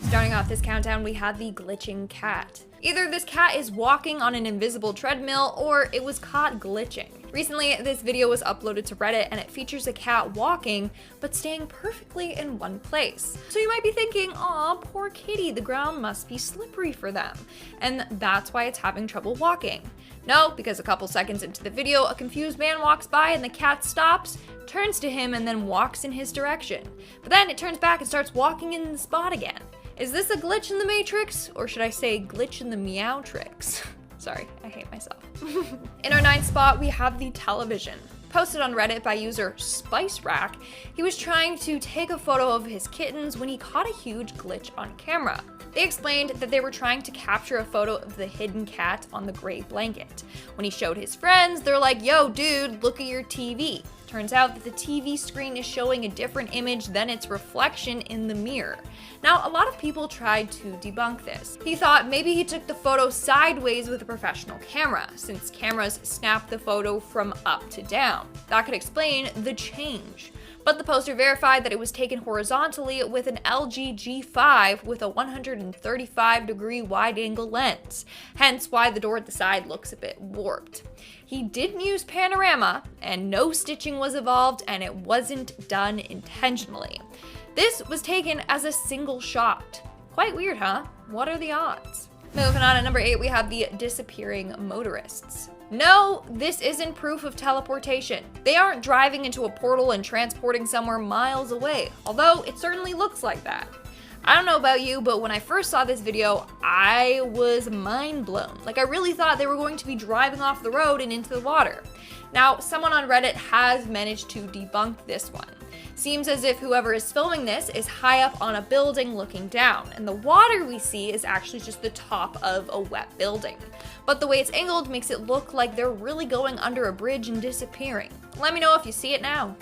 Starting off this countdown, we have the glitching cat. Either this cat is walking on an invisible treadmill or it was caught glitching. Recently, this video was uploaded to Reddit and it features a cat walking, but staying perfectly in one place. So you might be thinking, aw, poor kitty, the ground must be slippery for them. And that's why it's having trouble walking. No, because a couple seconds into the video, a confused man walks by and the cat stops, turns to him, and then walks in his direction. But then it turns back and starts walking in the spot again. Is this a glitch in the Matrix? Or should I say glitch in the Meowtrix? Sorry, I hate myself. In our 9th spot, we have the television. Posted on Reddit by user Spice Rack, he was trying to take a photo of his kittens when he caught a huge glitch on camera. They explained that they were trying to capture a photo of the hidden cat on the gray blanket. When he showed his friends, they're like, yo dude, look at your TV. Turns out that the TV screen is showing a different image than its reflection in the mirror. Now, a lot of people tried to debunk this. He thought maybe he took the photo sideways with a professional camera, since cameras snap the photo from up to down. That could explain the change. But the poster verified that it was taken horizontally with an LG G5 with a 135-degree wide-angle lens, hence why the door at the side looks a bit warped. He didn't use panorama, and no stitching was involved, and it wasn't done intentionally. This was taken as a single shot. Quite weird, huh? What are the odds? Moving on, at number 8, we have the disappearing motorists. No, this isn't proof of teleportation. They aren't driving into a portal and transporting somewhere miles away, although it certainly looks like that. I don't know about you, but when I first saw this video, I was mind blown. Like, I really thought they were going to be driving off the road and into the water. Now, someone on Reddit has managed to debunk this one. Seems as if whoever is filming this is high up on a building looking down, and the water we see is actually just the top of a wet building. But the way it's angled makes it look like they're really going under a bridge and disappearing. Let me know if you see it now.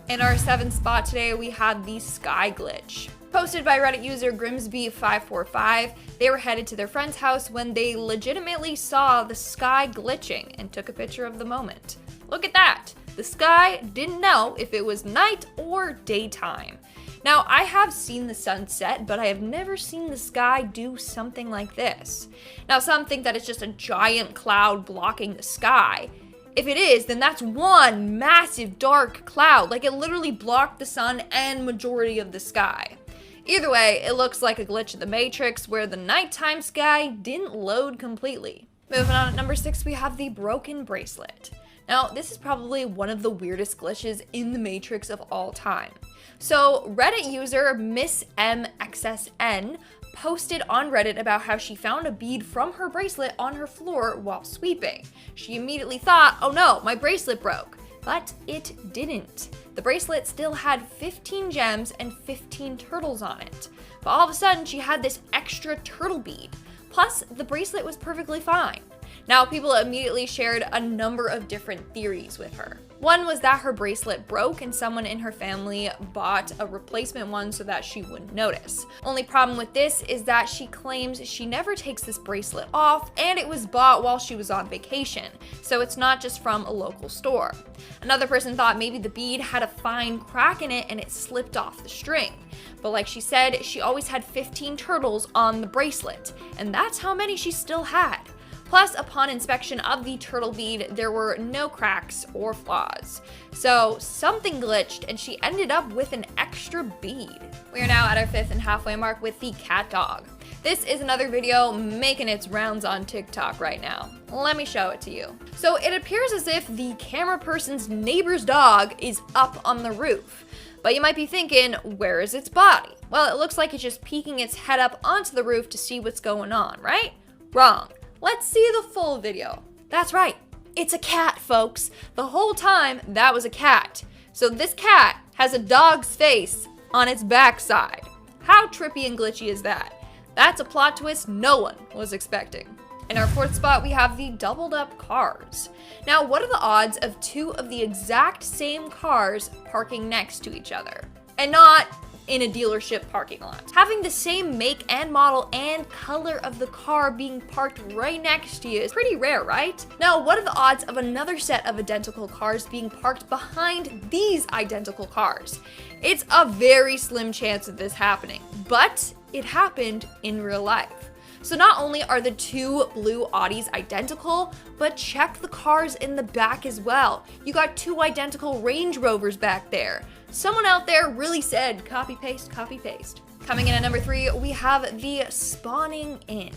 In our 7th spot today, we had the sky glitch. Posted by Reddit user Grimsby545, they were headed to their friend's house when they legitimately saw the sky glitching and took a picture of the moment. Look at that! The sky didn't know if it was night or daytime. Now, I have seen the sunset, but I have never seen the sky do something like this. Now, some think that it's just a giant cloud blocking the sky. If it is, then that's one massive dark cloud, like it literally blocked the sun and majority of the sky. Either way, it looks like a glitch in the Matrix where the nighttime sky didn't load completely. Moving on, at number 6, we have the broken bracelet. Now, this is probably one of the weirdest glitches in the Matrix of all time. So, Reddit user Miss MXSN posted on Reddit about how she found a bead from her bracelet on her floor while sweeping. She immediately thought, oh no, my bracelet broke. But it didn't. The bracelet still had 15 gems and 15 turtles on it. But all of a sudden, she had this extra turtle bead. Plus, the bracelet was perfectly fine. Now, people immediately shared a number of different theories with her. One was that her bracelet broke and someone in her family bought a replacement one so that she wouldn't notice. Only problem with this is that she claims she never takes this bracelet off and it was bought while she was on vacation, so it's not just from a local store. Another person thought maybe the bead had a fine crack in it and it slipped off the string. But like she said, she always had 15 turtles on the bracelet, and that's how many she still had. Plus, upon inspection of the turtle bead, there were no cracks or flaws. So something glitched and she ended up with an extra bead. We are now at our 5th and halfway mark with the cat dog. This is another video making its rounds on TikTok right now. Let me show it to you. So it appears as if the camera person's neighbor's dog is up on the roof. But you might be thinking, where is its body? Well, it looks like it's just peeking its head up onto the roof to see what's going on, right? Wrong. Let's see the full video. That's right, it's a cat, folks. The whole time, that was a cat. So this cat has a dog's face on its backside. How trippy and glitchy is that? That's a plot twist no one was expecting. In our 4th spot, we have the doubled up cars. Now, what are the odds of 2 of the exact same cars parking next to each other? And not in a dealership parking lot. Having the same make and model and color of the car being parked right next to you is pretty rare, right? Now, what are the odds of another set of identical cars being parked behind these identical cars? It's a very slim chance of this happening, but it happened in real life. So not only are the two blue Audis identical, but check the cars in the back as well. You got two identical Range Rovers back there. Someone out there really said copy paste, copy paste. Coming in at number 3, we have the spawning in.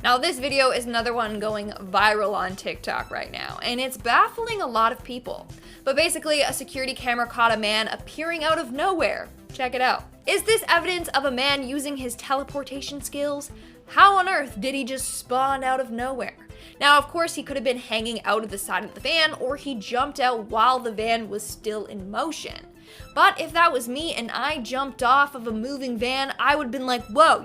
Now this video is another one going viral on TikTok right now, and it's baffling a lot of people. But basically, a security camera caught a man appearing out of nowhere. Check it out. Is this evidence of a man using his teleportation skills? How on earth did he just spawn out of nowhere? Now, of course, he could have been hanging out of the side of the van, or he jumped out while the van was still in motion. But if that was me and I jumped off of a moving van, I would have been like, whoa,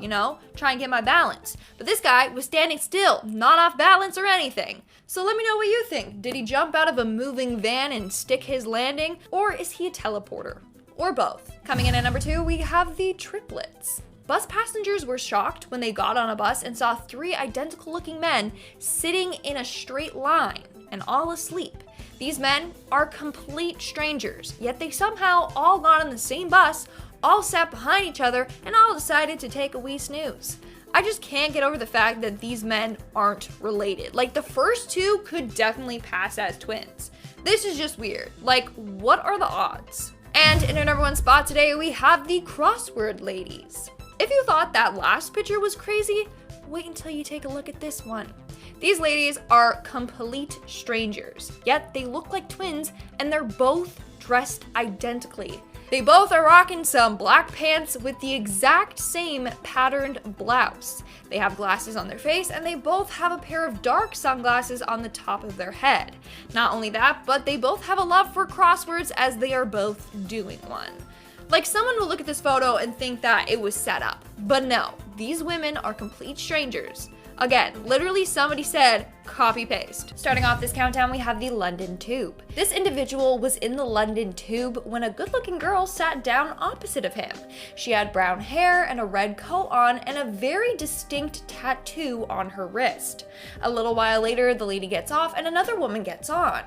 try and get my balance. But this guy was standing still, not off balance or anything. So let me know what you think. Did he jump out of a moving van and stick his landing? Or is he a teleporter? Or both? Coming in at number 2, we have the triplets. Bus passengers were shocked when they got on a bus and saw 3 identical looking men sitting in a straight line and all asleep. These men are complete strangers, yet they somehow all got on the same bus, all sat behind each other, and all decided to take a wee snooze. I just can't get over the fact that these men aren't related. Like, the first 2 could definitely pass as twins. This is just weird. Like, what are the odds? And in our number 1 spot today, we have the crossword ladies. If you thought that last picture was crazy, wait until you take a look at this one. These ladies are complete strangers, yet they look like twins and they're both dressed identically. They both are rocking some black pants with the exact same patterned blouse. They have glasses on their face and they both have a pair of dark sunglasses on the top of their head. Not only that, but they both have a love for crosswords as they are both doing one. Like, someone will look at this photo and think that it was set up, but no, these women are complete strangers. Again, literally somebody said, copy paste. Starting off this countdown, we have the London Tube. This individual was in the London Tube when a good-looking girl sat down opposite of him. She had brown hair and a red coat on and a very distinct tattoo on her wrist. A little while later, the lady gets off and another woman gets on.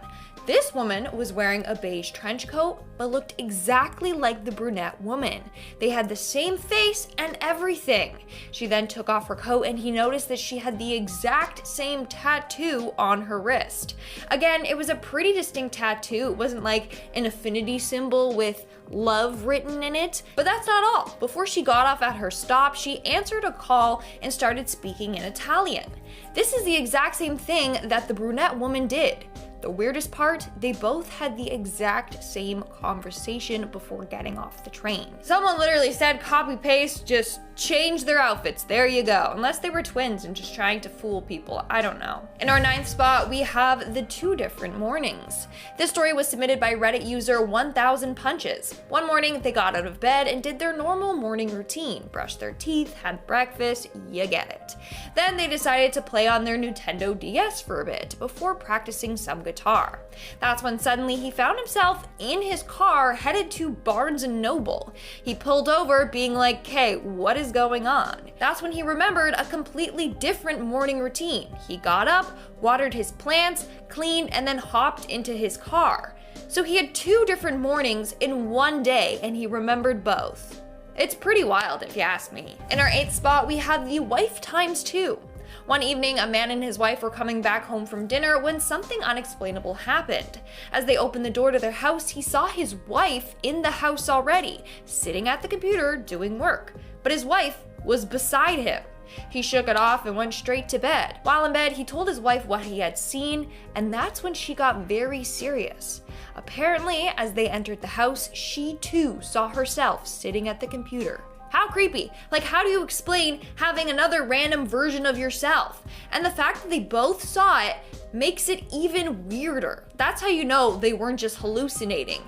This woman was wearing a beige trench coat, but looked exactly like the brunette woman. They had the same face and everything. She then took off her coat and he noticed that she had the exact same tattoo on her wrist. Again, it was a pretty distinct tattoo. It wasn't like an infinity symbol with love written in it. But that's not all. Before she got off at her stop, she answered a call and started speaking in Italian. This is the exact same thing that the brunette woman did. The weirdest part, they both had the exact same conversation before getting off the train. Someone literally said copy paste, just change their outfits. There you go. Unless they were twins and just trying to fool people. I don't know. In our 9th spot, we have the 2 different mornings. This story was submitted by Reddit user 1000 Punches. One morning, they got out of bed and did their normal morning routine. Brushed their teeth, had breakfast, you get it. Then they decided to play on their Nintendo DS for a bit before practicing some guitar. That's when suddenly he found himself in his car headed to Barnes & Noble. He pulled over being like, "Okay, what is going on?" That's when he remembered a completely different morning routine. He got up, watered his plants, cleaned, and then hopped into his car. So he had 2 different mornings in one day and he remembered both. It's pretty wild if you ask me. In our 8th spot, we have the wife times 2. One evening, a man and his wife were coming back home from dinner when something unexplainable happened. As they opened the door to their house, he saw his wife in the house already, sitting at the computer doing work. But his wife was beside him. He shook it off and went straight to bed. While in bed, he told his wife what he had seen, and that's when she got very serious. Apparently, as they entered the house, she too saw herself sitting at the computer. How creepy. Like, how do you explain having another random version of yourself? And the fact that they both saw it makes it even weirder. That's how you know they weren't just hallucinating.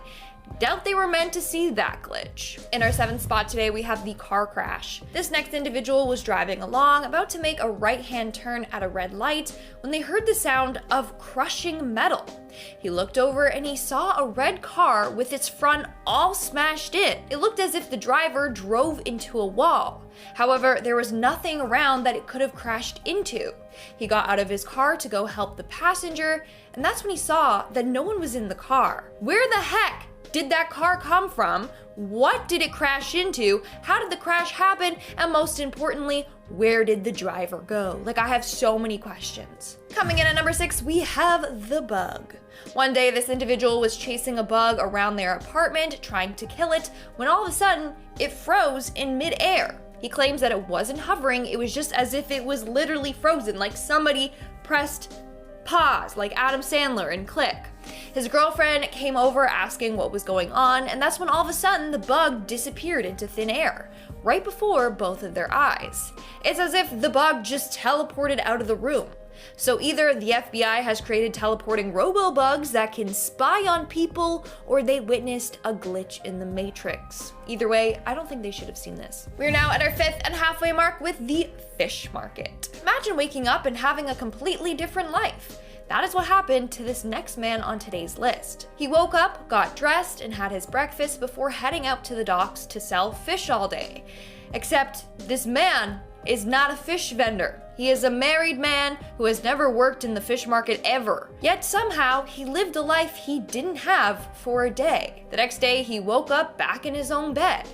Doubt they were meant to see that glitch. In our 7th spot today, we have the car crash. This next individual was driving along, about to make a right-hand turn at a red light, when they heard the sound of crushing metal. He looked over and he saw a red car with its front all smashed in. It looked as if the driver drove into a wall. However, there was nothing around that it could have crashed into. He got out of his car to go help the passenger, and that's when he saw that no one was in the car. Where the heck did that car come from? What did it crash into? How did the crash happen? And most importantly, where did the driver go? Like, I have so many questions. Coming in at number 6, we have the bug. One day, this individual was chasing a bug around their apartment, trying to kill it, when all of a sudden, it froze in mid-air. He claims that it wasn't hovering, it was just as if it was literally frozen, like somebody pressed pause, like Adam Sandler in Click. His girlfriend came over asking what was going on, and that's when all of a sudden the bug disappeared into thin air, right before both of their eyes. It's as if the bug just teleported out of the room. So either the FBI has created teleporting robo-bugs that can spy on people, or they witnessed a glitch in the Matrix. Either way, I don't think they should have seen this. We're now at our 5th and halfway mark with the fish market. Imagine waking up and having a completely different life. That is what happened to this next man on today's list. He woke up, got dressed, and had his breakfast before heading out to the docks to sell fish all day. Except this man is not a fish vendor. He is a married man who has never worked in the fish market ever. Yet somehow he lived a life he didn't have for a day. The next day he woke up back in his own bed.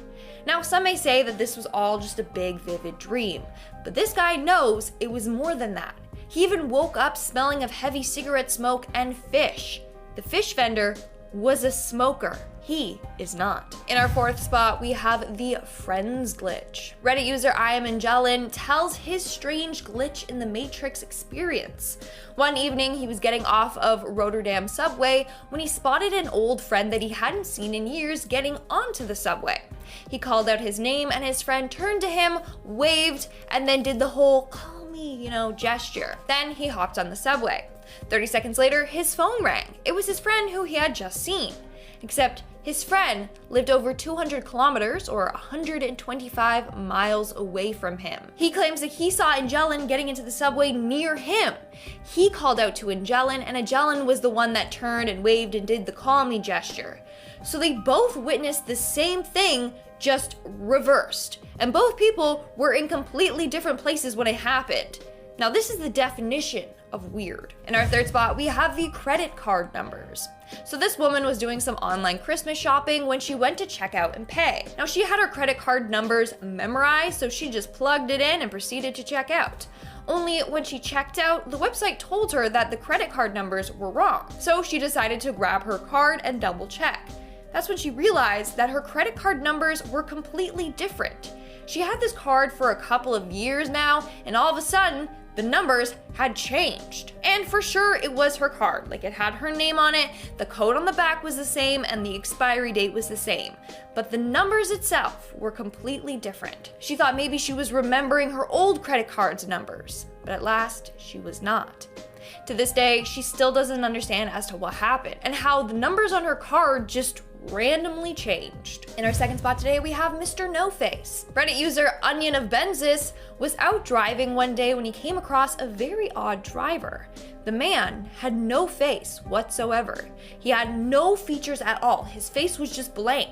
Now some may say that this was all just a big vivid dream, but this guy knows it was more than that. He even woke up smelling of heavy cigarette smoke and fish. The fish vendor was a smoker. He is not. In our 4th spot, we have the Friends glitch. Reddit user I Am Angelin tells his strange glitch in the Matrix experience. One evening, he was getting off of Rotterdam subway when he spotted an old friend that he hadn't seen in years getting onto the subway. He called out his name and his friend turned to him, waved, and then did the whole call me, gesture. Then he hopped on the subway. 30 seconds later, his phone rang. It was his friend who he had just seen. Except his friend lived over 200 kilometers or 125 miles away from him. He claims that he saw Angelin getting into the subway near him. He called out to Angelin, and Angelin was the one that turned and waved and did the call me gesture. So they both witnessed the same thing, just reversed. And both people were in completely different places when it happened. Now this is the definition of weird. In our 3rd spot, we have the credit card numbers. So this woman was doing some online Christmas shopping when she went to check out and pay. Now she had her credit card numbers memorized, so she just plugged it in and proceeded to check out. Only when she checked out, the website told her that the credit card numbers were wrong. So she decided to grab her card and double check. That's when she realized that her credit card numbers were completely different. She had this card for a couple of years now, and all of a sudden, the numbers had changed. And for sure, it was her card. Like, it had her name on it, the code on the back was the same, and the expiry date was the same. But the numbers itself were completely different. She thought maybe she was remembering her old credit card's numbers, but at last, she was not. To this day, she still doesn't understand as to what happened and how the numbers on her card just randomly changed. In our 2nd spot today, we have Mr. No Face. Reddit user Onion of Benzis was out driving one day when he came across a very odd driver. The man had no face whatsoever. He had no features at all. His face was just blank.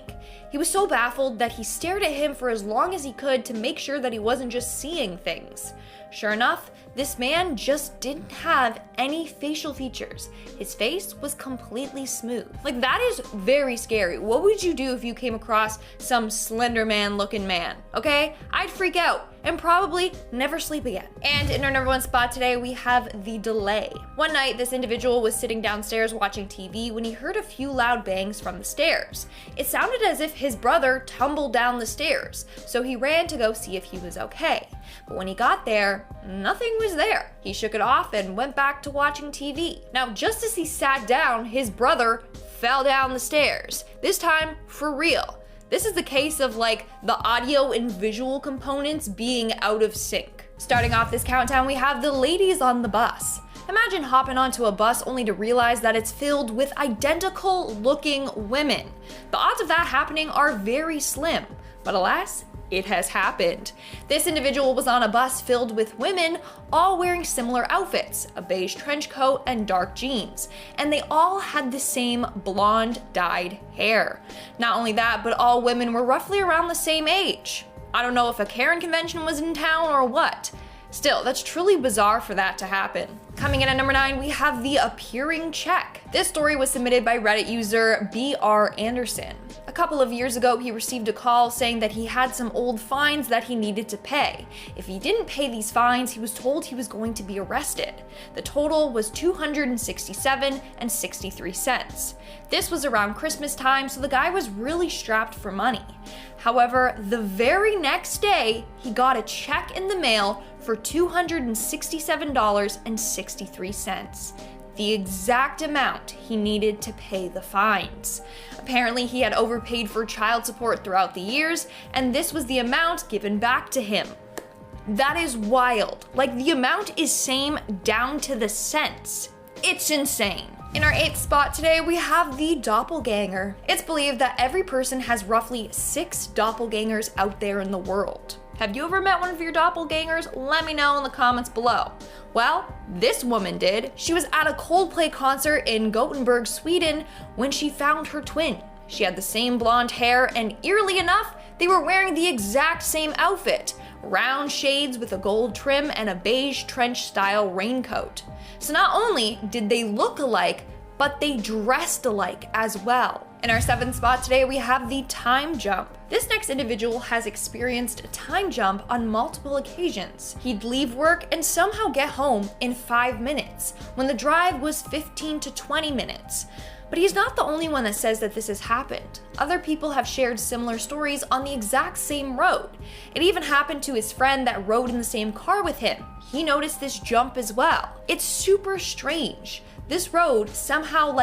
He was so baffled that he stared at him for as long as he could to make sure that he wasn't just seeing things. Sure enough, this man just didn't have any facial features. His face was completely smooth. Like, that is very scary. What would you do if you came across some Slender Man looking man? Okay? I'd freak out and probably never sleep again. And in our number 1 spot today, we have the delay. One night, this individual was sitting downstairs watching TV when he heard a few loud bangs from the stairs. It sounded as if his brother tumbled down the stairs, so he ran to go see if he was okay. But when he got there, nothing was there. He shook it off and went back to watching TV. Now, just as he sat down, his brother fell down the stairs. This time, for real. This is the case of like the audio and visual components being out of sync. Starting off this countdown, we have the ladies on the bus. Imagine hopping onto a bus only to realize that it's filled with identical looking women. The odds of that happening are very slim, but alas, it has happened. This individual was on a bus filled with women, all wearing similar outfits, a beige trench coat and dark jeans, and they all had the same blonde dyed hair. Not only that, but all women were roughly around the same age. I don't know if a Karen convention was in town or what. Still, that's truly bizarre for that to happen. Coming in at number 9, we have the appearing check. This story was submitted by Reddit user BR Anderson. A couple of years ago, he received a call saying that he had some old fines that he needed to pay. If he didn't pay these fines, he was told he was going to be arrested. The total was $267.63. This was around Christmas time, so the guy was really strapped for money. However, the very next day, he got a check in the mail for $267.63. The exact amount he needed to pay the fines. Apparently, he had overpaid for child support throughout the years, and this was the amount given back to him. That is wild. Like, the amount is same down to the cents. It's insane. In our 8th spot today, we have the doppelganger. It's believed that every person has roughly 6 doppelgangers out there in the world. Have you ever met one of your doppelgangers? Let me know in the comments below. Well, this woman did. She was at a Coldplay concert in Gothenburg, Sweden, when she found her twin. She had the same blonde hair, and eerily enough, they were wearing the exact same outfit. Round shades with a gold trim and a beige trench-style raincoat. So not only did they look alike, but they dressed alike as well. In our 7th spot today, we have the time jump. This next individual has experienced a time jump on multiple occasions. He'd leave work and somehow get home in 5 minutes, when the drive was 15 to 20 minutes. But he's not the only one that says that this has happened. Other people have shared similar stories on the exact same road. It even happened to his friend that rode in the same car with him. He noticed this jump as well. It's super strange. This road somehow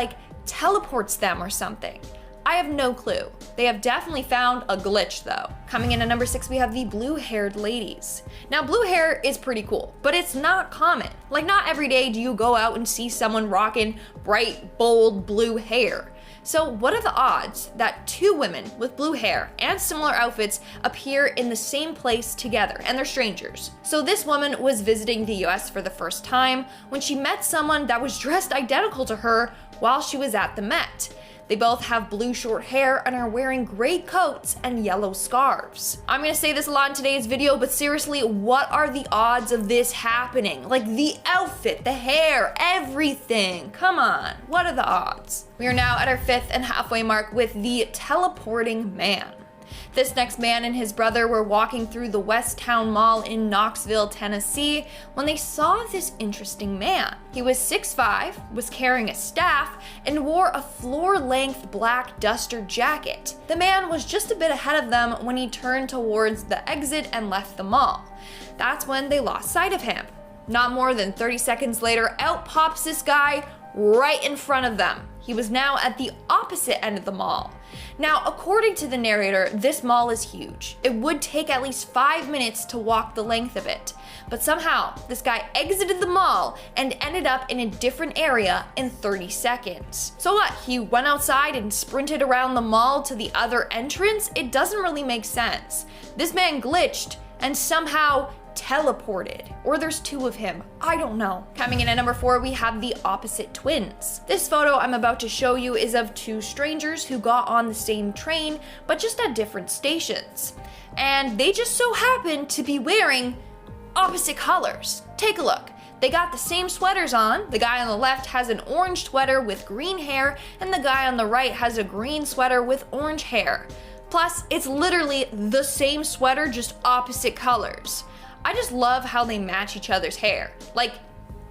teleports them or something. I have no clue. They have definitely found a glitch though. Coming in at number 6, we have the blue-haired ladies. Now, blue hair is pretty cool, but it's not common. Like, not every day do you go out and see someone rocking bright, bold blue hair. So what are the odds that 2 women with blue hair and similar outfits appear in the same place together, and they're strangers? So this woman was visiting the US for the first time when she met someone that was dressed identical to her while she was at the Met. They both have blue short hair and are wearing gray coats and yellow scarves. I'm gonna say this a lot in today's video, but seriously, what are the odds of this happening? Like, the outfit, the hair, everything. Come on, what are the odds? We are now at our 5th and halfway mark with the teleporting man. This next man and his brother were walking through the West Town Mall in Knoxville, Tennessee, when they saw this interesting man. He was 6'5", was carrying a staff, and wore a floor-length black duster jacket. The man was just a bit ahead of them when he turned towards the exit and left the mall. That's when they lost sight of him. Not more than 30 seconds later, out pops this guy right in front of them. He was now at the opposite end of the mall. Now, according to the narrator, this mall is huge. It would take at least 5 minutes to walk the length of it. But somehow, this guy exited the mall and ended up in a different area in 30 seconds. So what, he went outside and sprinted around the mall to the other entrance? It doesn't really make sense. This man glitched and somehow teleported. Or there's 2 of him. I don't know. Coming in at number 4, we have the opposite twins. This photo I'm about to show you is of 2 strangers who got on the same train, but just at different stations. And they just so happened to be wearing opposite colors. Take a look. They got the same sweaters on. The guy on the left has an orange sweater with green hair, and the guy on the right has a green sweater with orange hair. Plus, it's literally the same sweater, just opposite colors. I just love how they match each other's hair. Like,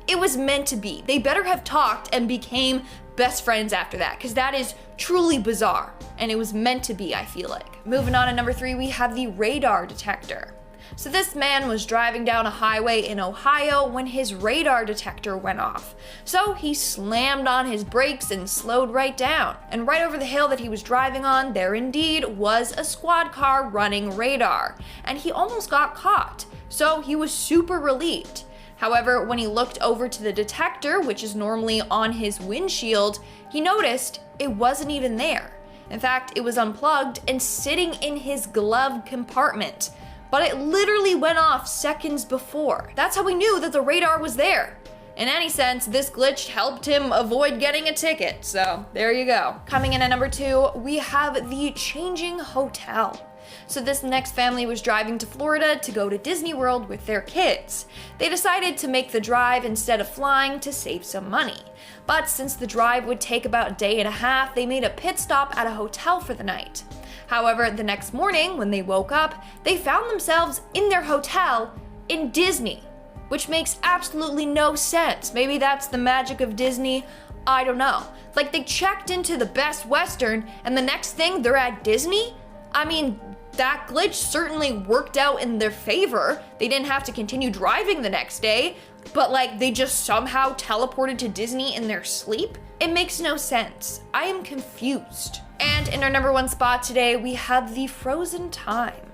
it was meant to be. They better have talked and became best friends after that, because that is truly bizarre. And it was meant to be, I feel like. Moving on to number 3, we have the radar detector. So this man was driving down a highway in Ohio when his radar detector went off. So he slammed on his brakes and slowed right down. And right over the hill that he was driving on, there indeed was a squad car running radar. And he almost got caught. So he was super relieved. However, when he looked over to the detector, which is normally on his windshield, he noticed it wasn't even there. In fact, it was unplugged and sitting in his glove compartment. But it literally went off seconds before. That's how we knew that the radar was there. In any sense, this glitch helped him avoid getting a ticket, so there you go. Coming in at number 2, we have the changing hotel. So this next family was driving to Florida to go to Disney World with their kids. They decided to make the drive instead of flying to save some money. But since the drive would take about a day and a half, they made a pit stop at a hotel for the night. However, the next morning, when they woke up, they found themselves in their hotel in Disney, which makes absolutely no sense. Maybe that's the magic of Disney, I don't know. Like, they checked into the Best Western and the next thing they're at Disney? I mean, that glitch certainly worked out in their favor. They didn't have to continue driving the next day, but like they just somehow teleported to Disney in their sleep? It makes no sense. I am confused. And in our number 1 spot today, we have the frozen time.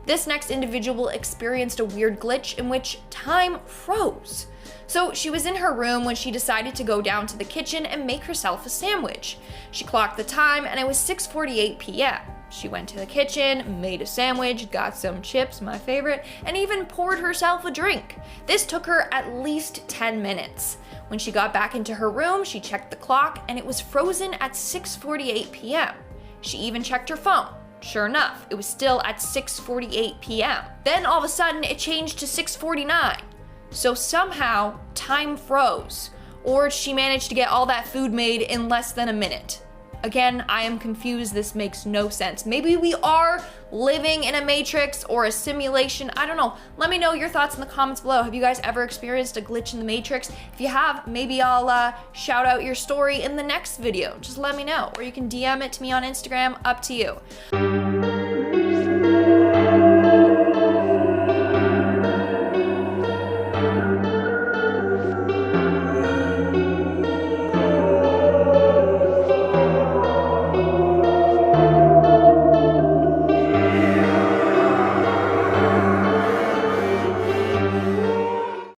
This next individual experienced a weird glitch in which time froze. So she was in her room when she decided to go down to the kitchen and make herself a sandwich. She clocked the time and it was 6:48 p.m. She went to the kitchen, made a sandwich, got some chips, my favorite, and even poured herself a drink. This took her at least 10 minutes. When she got back into her room, she checked the clock and it was frozen at 6:48 p.m. She even checked her phone. Sure enough, it was still at 6:48 p.m. Then all of a sudden it changed to 6:49. So somehow time froze, or she managed to get all that food made in less than a minute. Again, I am confused. This makes no sense. Maybe we are living in a matrix or a simulation. I don't know. Let me know your thoughts in the comments below. Have you guys ever experienced a glitch in the matrix? If you have, maybe I'll shout out your story in the next video. Just let me know, or you can DM it to me on Instagram. Up to you.